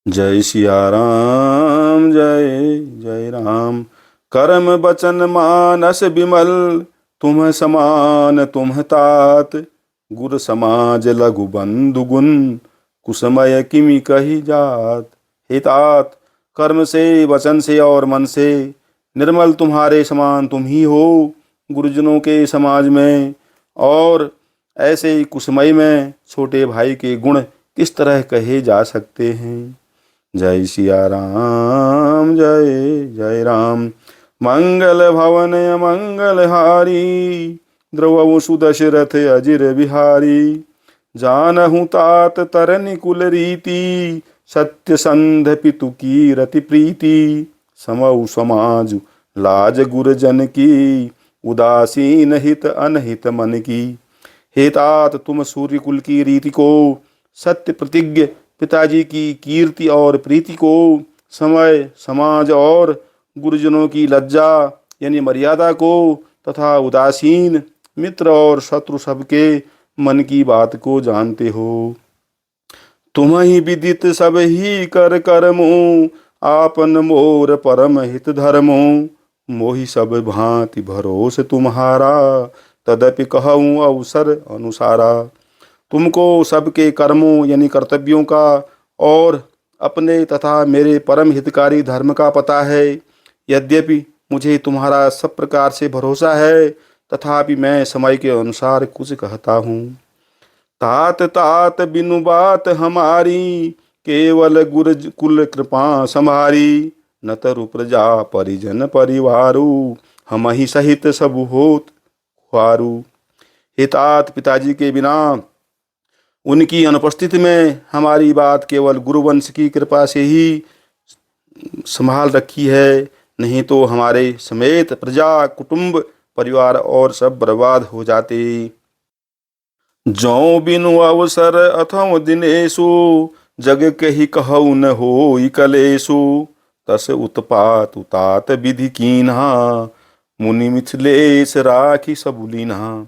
जय सिया राम, जय जय राम। कर्म बचन मानस बिमल, तुम समान तुम तात। गुर समाज लघु बंधु गुण, कुसमय किमि कही जात। हे तात, कर्म से वचन से और मन से निर्मल तुम्हारे समान तुम ही हो। गुरुजनों के समाज में और ऐसे ही कुसमय में छोटे भाई के गुण किस तरह कहे जा सकते हैं। जय सिया राम, जय जय राम। मंगल भवन मंगल हारी, द्रवहु सुदशरथ अजिर बिहारी। जानहु तात तरनि कुल रीति, सत्य संध पितु की रति प्रीति। समऊ समाज लाज गुरजन की, उदासीन हित अनहित मन की। हे तात, तुम सूर्य कुल की रीति को, सत्य प्रतिज्ञ पिताजी की कीर्ति और प्रीति को, समय समाज और गुरुजनों की लज्जा यानी मर्यादा को, तथा उदासीन मित्र और शत्रु सबके मन की बात को जानते हो। तुम ही विदित सब ही कर कर्मो, आपन मोर परम हित धर्मो। मोहि सब भांति भरोस तुम्हारा, तदपि कहूँ अवसर अनुसारा। तुमको सबके कर्मों यानी कर्तव्यों का और अपने तथा मेरे परम हितकारी धर्म का पता है। यद्यपि मुझे तुम्हारा सब प्रकार से भरोसा है, तथापि मैं समय के अनुसार कुछ कहता हूँ। तात तात बिनु बात हमारी, केवल गुर कुल कृपा संभारी। न तरु प्रजा परिजन परिवारु, हम ही सहित सब होत खुआरु। हे तात, पिताजी के बिना उनकी अनुपस्थिति में हमारी बात केवल गुरुवंश की कृपा से ही संभाल रखी है, नहीं तो हमारे समेत प्रजा कुटुंब परिवार और सब बर्बाद हो जाते। जौ बिनु अवसर अथवा दिनेशु, जग कही कहु न होई कलेशु। तस उत्पात उतात विधि कीन्हा, मुनि मिथिलेश राखी सबुलीन्हा।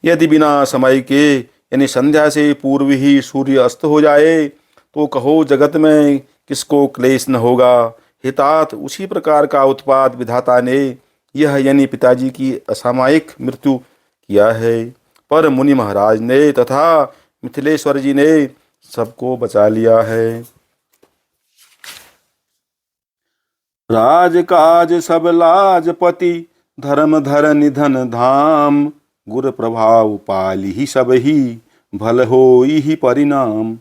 यदि बिना समय के यानी संध्या से पूर्व ही सूर्य अस्त हो जाए, तो कहो जगत में किसको क्लेश न होगा। हितात, उसी प्रकार का उत्पात विधाता ने यह यानी पिताजी की असामयिक मृत्यु किया है, पर मुनि महाराज ने तथा मिथिलेश्वर जी ने सबको बचा लिया है। राजकाज सब लाजपति, धर्म धर निधन धाम। गुर प्रभाव पाली ही सब ही, भल हो ही परिणाम।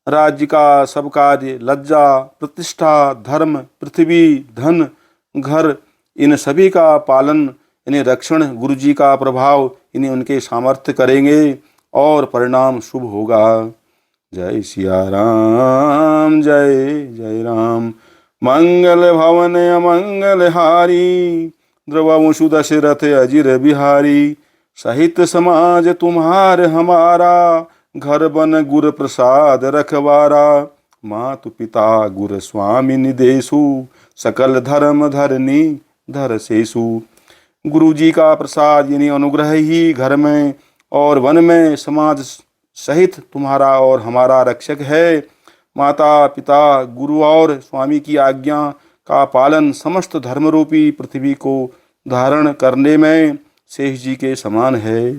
राज्य का सब कार्य, लज्जा प्रतिष्ठा धर्म पृथ्वी धन घर, इन सभी का पालन यानी रक्षण गुरु जी का प्रभाव यानी उनके सामर्थ्य करेंगे और परिणाम शुभ होगा। जय सिया राम, जय जय राम। मंगल भवन अमंगल हारी, द्रवहु सुदशरथ अजिर बिहारी। सहित समाज तुम्हार हमारा, घर बन गुर प्रसाद रखवारा। मातु पिता गुर स्वामी निदेशु, सकल धर्म धरनी धर सेसु। गुरु जी का प्रसाद यानी अनुग्रह ही घर में और वन में समाज सहित तुम्हारा और हमारा रक्षक है। माता पिता गुरु और स्वामी की आज्ञा का पालन समस्त धर्मरूपी पृथ्वी को धारण करने में शेष जी के समान है।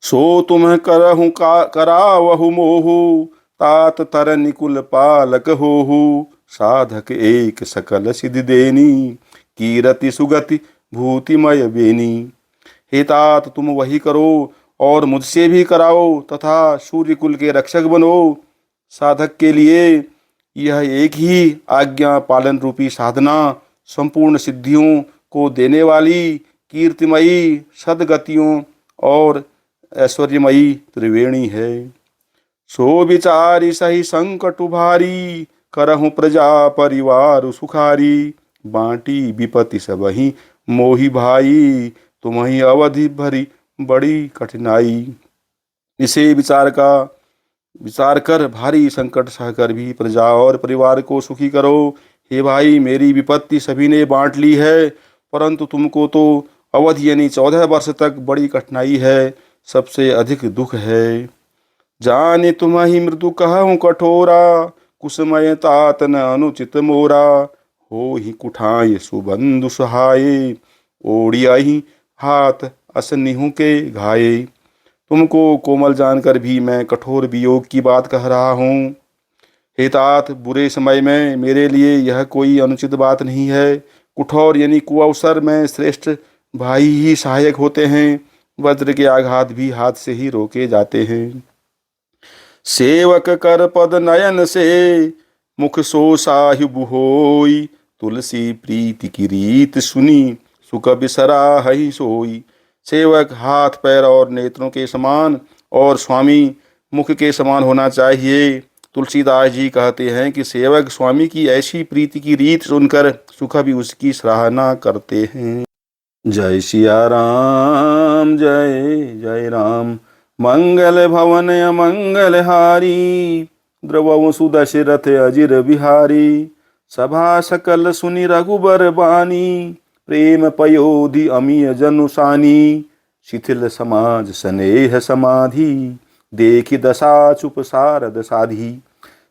सो तुम करहु करावहु मोहु, तात तर निकुल पालक होहु। साधक एक सकल सिद्धि देनी, कीरति सुगति भूतिमय बेनी। हे तात, तुम वही करो और मुझसे भी कराओ तथा सूर्य कुल के रक्षक बनो। साधक के लिए यह एक ही आज्ञा पालन रूपी साधना संपूर्ण सिद्धियों को देने वाली कीर्तिमयी सदगतियों और ऐश्वर्यमयी त्रिवेणी है। सो विचारी सही संकट भारी, करहु प्रजा परिवार सुखारी। बांटी विपति सबहि मोहि भाई, तुम्हि अवधि भरी बड़ी कठिनाई। इसे विचार कर भारी संकट सहकर भी प्रजा और परिवार को सुखी करो। हे भाई, मेरी विपत्ति सभी ने बांट ली है, परंतु तुमको तो अवधि यानी 14 वर्ष तक बड़ी कठिनाई है, सबसे अधिक दुख है। जाने तुम्हि मृदु कहूँ कठोरा, कुसमय तात न अनुचित मोरा, हो ही कुठाय सुबंधु सहाय, ओढ़िया ही हाथ अस निहु के घाये। तुमको कोमल जानकर भी मैं कठोर वियोग की बात कह रहा हूँ। हे तात, बुरे समय में मेरे लिए यह कोई अनुचित बात नहीं है। कुठौर यानी कुअवसर में श्रेष्ठ भाई ही सहायक होते हैं। वज्र के आघात भी हाथ से ही रोके जाते हैं। सेवक कर पद नयन से, मुख सो साहिब होई, तुलसी प्रीति की रीत सुनी, सुख बिसरा हई सोई। सेवक हाथ पैर और नेत्रों के समान और स्वामी मुख के समान होना चाहिए। तुलसीदास जी कहते हैं कि सेवक स्वामी की ऐसी प्रीति की रीत सुनकर सुख भी उसकी सराहना करते हैं। जय सिया राम, जय जय राम। मंगल भवन अमंगल हारी, द्रवहु सुदशरथ अजिर बिहारी। सभा सकल सुनि रघुबर बानी, प्रेम पयोधि अमीय जनुसानी। शिथिल समाज स्नेह समाधि, देखि दशा चुप सारद साधी।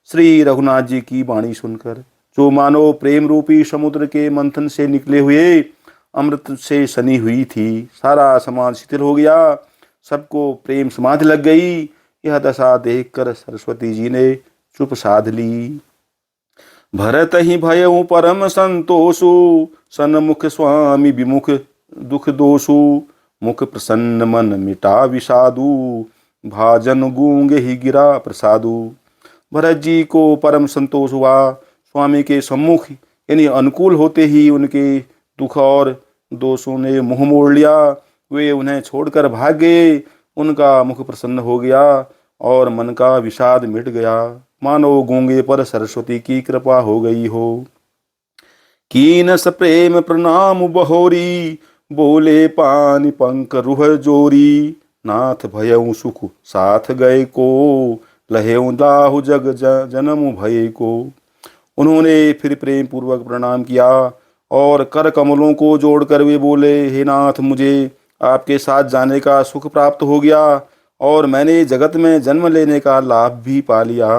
श्री रघुनाथ जी की वाणी सुनकर जो मानो प्रेम रूपी समुद्र के मंथन से निकले हुए अमृत से सनी हुई थी, सारा समाज शिथिल हो गया, सबको प्रेम समाधि लग गई। यह दशा देखकर सरस्वती जी ने चुप साध ली। भरत ही भयउ परम संतोषु, सन्मुख स्वामी विमुख दुख दोषु। मुख प्रसन्न मन मिटा विषादु, भाजन गूंगे ही गिरा प्रसादु। भरत जी को परम संतोष हुआ। स्वामी के सम्मुख यानी अनुकूल होते ही उनके दुख और दोषों ने मुंह मोड़ लिया। वे उन्हें छोड़कर भाग गए। उनका मुख प्रसन्न हो गया और मन का विषाद मिट गया, मानो गूंगे पर सरस्वती की कृपा हो गई हो। कीनस प्रेम प्रणाम बहोरी, बोले पानी पंक रुह जोरी। नाथ भयउ सुख साथ गए को, लहेउ दाहु जग जन्म भय को। उन्होंने फिर प्रेम पूर्वक प्रणाम किया और कर कमलों को जोड़कर वे बोले, हे नाथ, मुझे आपके साथ जाने का सुख प्राप्त हो गया और मैंने जगत में जन्म लेने का लाभ भी पा लिया।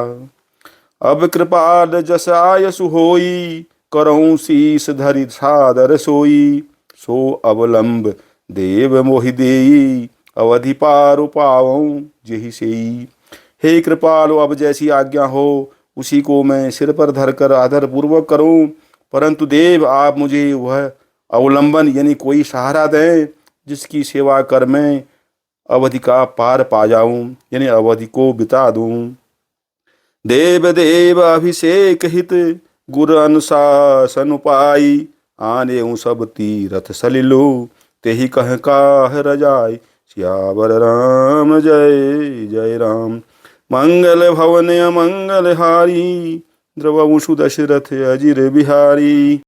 अब कृपाल जस आयसु होई, करऊं शीस धरि सादर सोई। सो अवलंब देव मोहि देई, अवधि पारु पावऊं जेहि सेई। हे कृपालो, अब जैसी आज्ञा हो उसी को मैं सिर पर धरकर आदर पूर्वक करूं, परंतु देव आप मुझे वह अवलंबन यानी कोई सहारा दें जिसकी सेवा कर मैं अवधि का पार पा जाऊं यानी अवधि को बिता दूं। देव देव अभिषेक हित, गुर अनुशासन उपाई। आने सब तीरथ सलिलो, तेहि कह काह रजाई। सियावर राम, जय जय राम। मंगल भवन अमंगल हारी, द्रवहु सुदशरथ अजिर बिहारी।